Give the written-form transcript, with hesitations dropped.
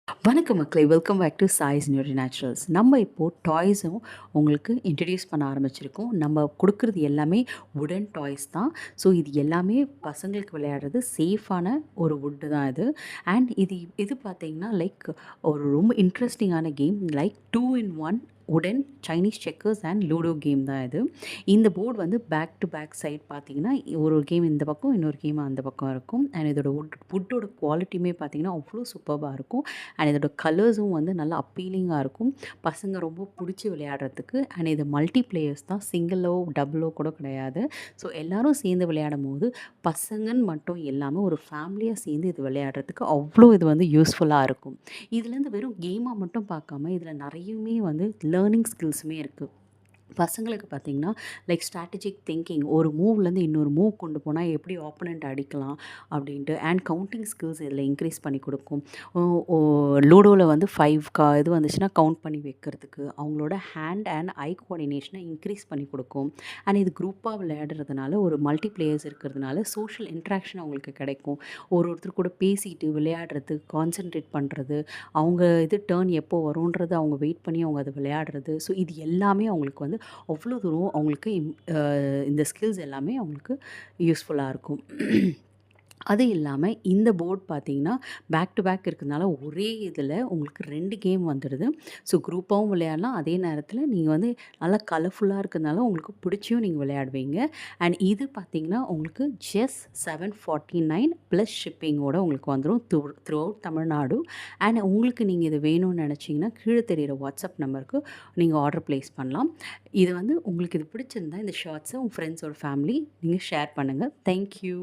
வணக்கம் மக்களே! Welcome back to choice nutri naturals. நம்ம இப்போது டாய்ஸும் உங்களுக்கு இன்ட்ரடியூஸ் பண்ண ஆரம்பிச்சிருக்கோம். நம்ம குடுக்குறது எல்லாமே வுடன் டாய்ஸ் தான். ஸோ இது எல்லாமே பசங்களுக்கு விளையாடுறது சேஃபான ஒரு வுட்டு தான் இது. அண்ட் இது இது பார்த்தீங்கன்னா, லைக் ஒரு ரொம்ப இன்ட்ரெஸ்டிங்கான கேம். லைக் 2 இன் 1 வுடன் Chinese checkers and ludo game தான் இது. இந்த போர்டு வந்து பேக் டு பேக் சைட் பார்த்தீங்கன்னா, ஒரு கேம் இந்த பக்கம், இன்னொரு கேம் அந்த பக்கம் இருக்கும். அண்ட் இதோட வுட்டோட குவாலிட்டியுமே பார்த்தீங்கன்னா, அவ்வளோ சூப்பர்பா இருக்கும். அண்ட் இதோட கலர்ஸும் வந்து நல்லா அப்பீலிங்காக இருக்கும். பசங்க ரொம்ப பிடிச்சி விளையாடுறதுக்கு. அண்ட் இது மல்டி பிளேயர்ஸ் தான், சிங்கிளோ டபுளோ கூட கிடையாது. ஸோ எல்லோரும் சேர்ந்து விளையாடும்போது பசங்கன்னு மட்டும் இல்லாமல் ஒரு ஃபேமிலியாக சேர்ந்து இது விளையாடுறதுக்கு அவ்வளோ இது வந்து யூஸ்ஃபுல்லாக இருக்கும். இதுலேருந்து வெறும் கேமாக மட்டும் பார்க்காம இதில் நிறையுமே வந்து லேர்னிங் ஸ்கில்ஸுமே இருக்குது. பசங்களுக்கு பார்த்தீங்கன்னா, லைக் ஸ்ட்ராட்டஜிக் திங்கிங், ஒரு மூவ்லேருந்து இன்னொரு மூவ் கொண்டு போனால் எப்படி ஆப்போனன்ட் அடிக்கலாம் அப்படின்ட்டு. அண்ட் கவுண்டிங் ஸ்கில்ஸ் இதில் இன்க்ரீஸ் பண்ணி கொடுக்கும். ஓ ஓ லூடோவில் வந்து 5 இது வந்துச்சுன்னா கவுண்ட் பண்ணி வைக்கிறதுக்கு அவங்களோட ஹேண்ட் அண்ட் ஐ கோஆர்டினேஷனை இன்க்ரீஸ் பண்ணி கொடுக்கும். அண்ட் இது குரூப்பாக விளையாடுறதுனால ஒரு மல்டி பிளேயர்ஸ் இருக்கிறதுனால சோஷியல் இன்ட்ராக்ஷன் அவங்களுக்கு கிடைக்கும். ஒருத்தர் கூட பேசிட்டு விளையாடுறது, கான்சென்ட்ரேட் பண்ணுறது, அவங்க இது டர்ன் எப்போ வரும்ன்றது அவங்க வெயிட் பண்ணி அவங்க அதை விளையாடுறது. ஸோ இது எல்லாமே அவங்களுக்கு வந்து அவ்வளோ தூரம் அவங்களுக்கு இந்த ஸ்கில்ஸ் எல்லாமே அவங்களுக்கு யூஸ்ஃபுல்லாக இருக்கும். அது இல்லாம இந்த போர்ட் பார்த்தீங்கன்னா, பேக் டு பேக் இருக்கிறதுனால ஒரே இதில உங்களுக்கு 2 கேம் வந்துடுது. ஸோ குரூப்பாவும் விளையாடலாம். அதே நேரத்தில நீங்க வந்து நல்லா கலர்ஃபுல்லா இருக்கிறதுனால உங்களுக்கு பிடிச்சியும் நீங்க விளையாடுவீங்க. அண்ட் இது பார்த்தீங்கன்னா, உங்களுக்கு ஜஸ்ட் 749 ப்ளஸ் ஷிப்பிங்கோட உங்களுக்கு வந்துரும் த்ரூ அவுட் தமிழ்நாடு. அண்ட் உங்களுக்கு நீங்க இது வேணும்னு நினச்சிங்கன்னா, கீழ தெரியிற வாட்ஸ்அப் நம்பருக்கு நீங்க ஆர்டர் பிளேஸ் பண்ணலாம். இது வந்து உங்களுக்கு இது பிடிச்சிருந்தா இந்த ஷார்ட்ஸ உங்க ஃப்ரெண்ட்ஸோட ஃபேமிலி நீங்க ஷேர் பண்ணுங்க. Thank you.